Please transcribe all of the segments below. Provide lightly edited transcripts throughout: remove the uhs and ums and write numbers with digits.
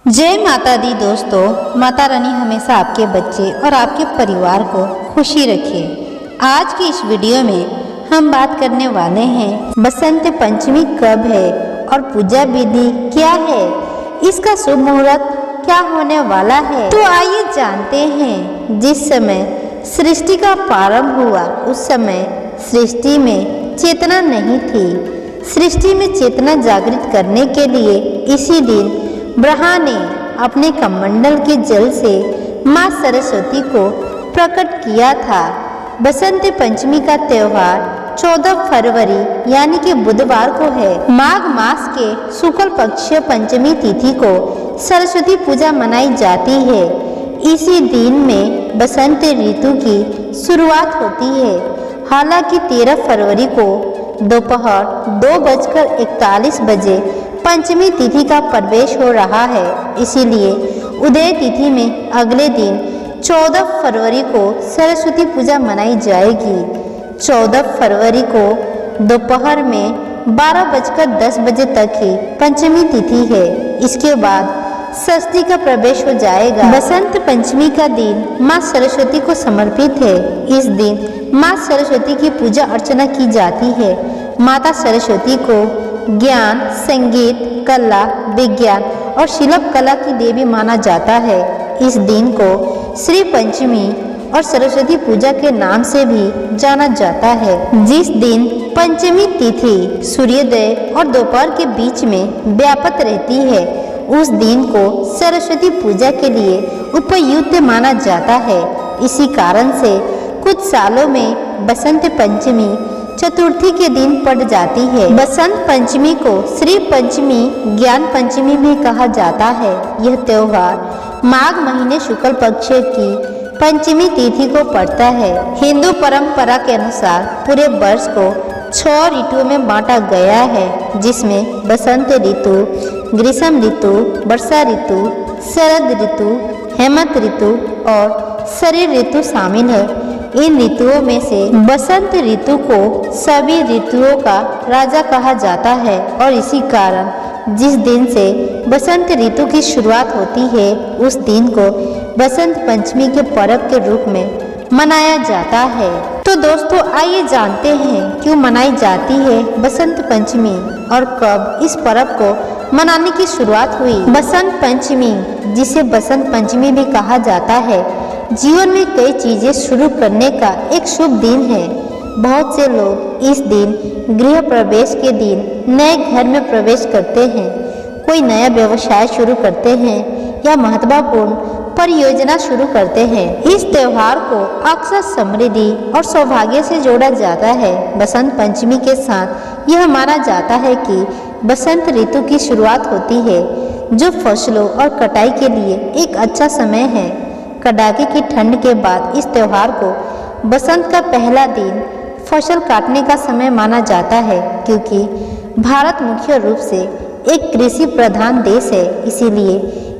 जय माता दी दोस्तों। माता रानी हमेशा आपके बच्चे और आपके परिवार को खुशी रखे। आज की इस वीडियो में हम बात करने वाले हैं बसंत पंचमी कब है और पूजा विधि क्या है, इसका शुभ मुहूर्त क्या होने वाला है। तो आइए जानते हैं। जिस समय सृष्टि का प्रारंभ हुआ उस समय सृष्टि में चेतना नहीं थी। सृष्टि में चेतना जागृत करने के लिए इसी दिन ब्रह्मा ने अपने कमंडल के जल से माँ सरस्वती को प्रकट किया था। बसंत पंचमी का त्यौहार 14 फरवरी यानी कि बुधवार को है। माघ मास के शुक्ल पक्ष पंचमी तिथि को सरस्वती पूजा मनाई जाती है। इसी दिन में बसंत ऋतु की शुरुआत होती है। हालांकि 13 फरवरी को दोपहर 2:41 बजे पंचमी तिथि का प्रवेश हो रहा है। इसीलिए उदय तिथि में अगले दिन 14 फरवरी को सरस्वती पूजा मनाई जाएगी। 14 फरवरी को दोपहर में 12:10 बजे तक ही पंचमी तिथि है। इसके बाद षष्ठी का प्रवेश हो जाएगा। बसंत पंचमी का दिन माँ सरस्वती को समर्पित है। इस दिन माँ सरस्वती की पूजा अर्चना की जाती है। माता सरस्वती को ज्ञान, संगीत, कला, विज्ञान और शिल्प कला की देवी माना जाता है। इस दिन को श्री पंचमी और सरस्वती पूजा के नाम से भी जाना जाता है। जिस दिन पंचमी तिथि सूर्योदय और दोपहर के बीच में व्याप्त रहती है, उस दिन को सरस्वती पूजा के लिए उपयुक्त माना जाता है। इसी कारण से कुछ सालों में बसंत पंचमी चतुर्थी के दिन पड़ जाती है। बसंत पंचमी को श्री पंचमी, ज्ञान पंचमी भी कहा जाता है। यह त्योहार माघ महीने शुक्ल पक्ष की पंचमी तिथि को पड़ता है। हिंदू परंपरा के अनुसार पूरे वर्ष को 6 ऋतुओं में बांटा गया है, जिसमें बसंत ऋतु, ग्रीष्म ऋतु, वर्षा ऋतु, शरद ऋतु, हेमंत ऋतु और शरद ऋतु शामिल है। इन ऋतुओं में से बसंत ऋतु को सभी ऋतुओं का राजा कहा जाता है और इसी कारण जिस दिन से बसंत ऋतु की शुरुआत होती है, उस दिन को बसंत पंचमी के पर्व के रूप में मनाया जाता है। तो दोस्तों आइए जानते हैं क्यों मनाई जाती है बसंत पंचमी और कब इस पर्व को मनाने की शुरुआत हुई। बसंत पंचमी, जिसे बसंत पंचमी भी कहा जाता है, जीवन में कई चीजें शुरू करने का एक शुभ दिन है। बहुत से लोग इस दिन गृह प्रवेश के दिन नए घर में प्रवेश करते हैं, कोई नया व्यवसाय शुरू करते हैं या महत्वपूर्ण परियोजना शुरू करते हैं। इस त्योहार को अक्सर समृद्धि और सौभाग्य से जोड़ा जाता है। बसंत पंचमी के साथ यह माना जाता है कि बसंत ऋतु की शुरुआत होती है, जो फसलों और कटाई के लिए एक अच्छा समय है। कड़ाके की ठंड के बाद इस त्योहार को बसंत का पहला दिन फसल काटने का समय माना जाता है, क्योंकि भारत मुख्य रूप से एक कृषि प्रधान देश है। इसीलिए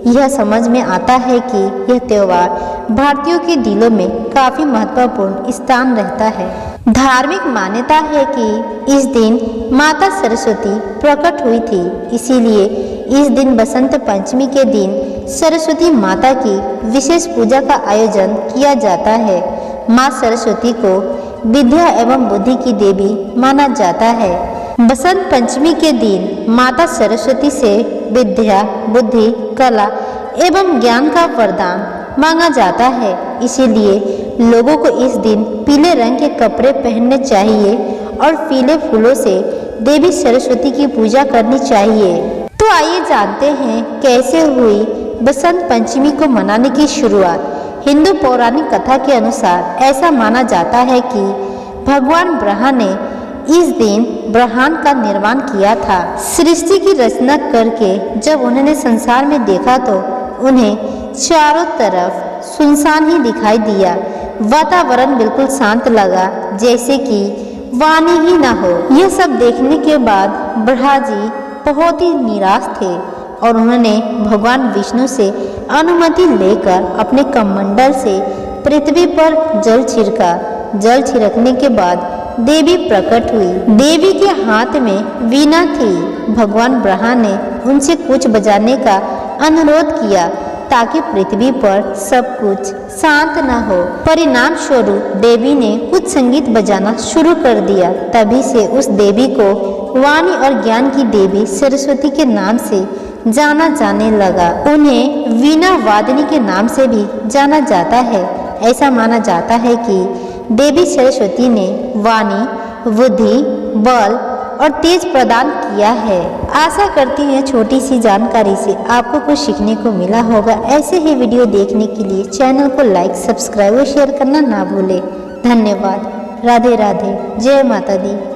यह समझ में आता है कि यह त्योहार भारतीयों के दिलों में काफी महत्वपूर्ण स्थान रहता है। धार्मिक मान्यता है कि इस दिन माता सरस्वती प्रकट हुई थी। इसीलिए इस दिन बसंत पंचमी के दिन सरस्वती माता की विशेष पूजा का आयोजन किया जाता है। माँ सरस्वती को विद्या एवं बुद्धि की देवी माना जाता है। बसंत पंचमी के दिन माता सरस्वती से विद्या, बुद्धि, कला एवं ज्ञान का वरदान मांगा जाता है। इसीलिए लोगों को इस दिन पीले रंग के कपड़े पहनने चाहिए और पीले फूलों से देवी सरस्वती की पूजा करनी चाहिए। तो आइए जानते हैं कैसे हुई बसंत पंचमी को मनाने की शुरुआत। हिंदू पौराणिक कथा के अनुसार ऐसा माना जाता है कि भगवान ब्रह्मा ने इस दिन ब्रह्मांड का निर्माण किया था। सृष्टि की रचना करके जब उन्होंने संसार में देखा तो उन्हें चारों तरफ सुनसान ही दिखाई दिया। वातावरण बिल्कुल शांत लगा, जैसे कि वाणी ही ना हो। यह सब देखने के बाद ब्रह्मा जी बहुत ही निराश थे और उन्होंने भगवान विष्णु से अनुमति लेकर अपने कमंडल से पृथ्वी पर जल छिड़का। जल छिड़कने के बाद देवी प्रकट हुई। देवी के हाथ में वीणा थी। भगवान ब्रह्मा ने उनसे कुछ बजाने का अनुरोध किया ताकि पृथ्वी पर सब कुछ शांत न हो। परिणाम स्वरूप देवी ने कुछ संगीत बजाना शुरू कर दिया। तभी से उस देवी को वाणी और ज्ञान की देवी सरस्वती के नाम से जाना जाने लगा। उन्हें वीणा वादनी के नाम से भी जाना जाता है। ऐसा माना जाता है कि देवी सरस्वती ने वाणी, बुद्धि, बल और तेज प्रदान किया है। आशा करती हूँ छोटी सी जानकारी से आपको कुछ सीखने को मिला होगा। ऐसे ही वीडियो देखने के लिए चैनल को लाइक, सब्सक्राइब और शेयर करना ना भूलें। धन्यवाद। राधे राधे। जय माता दी।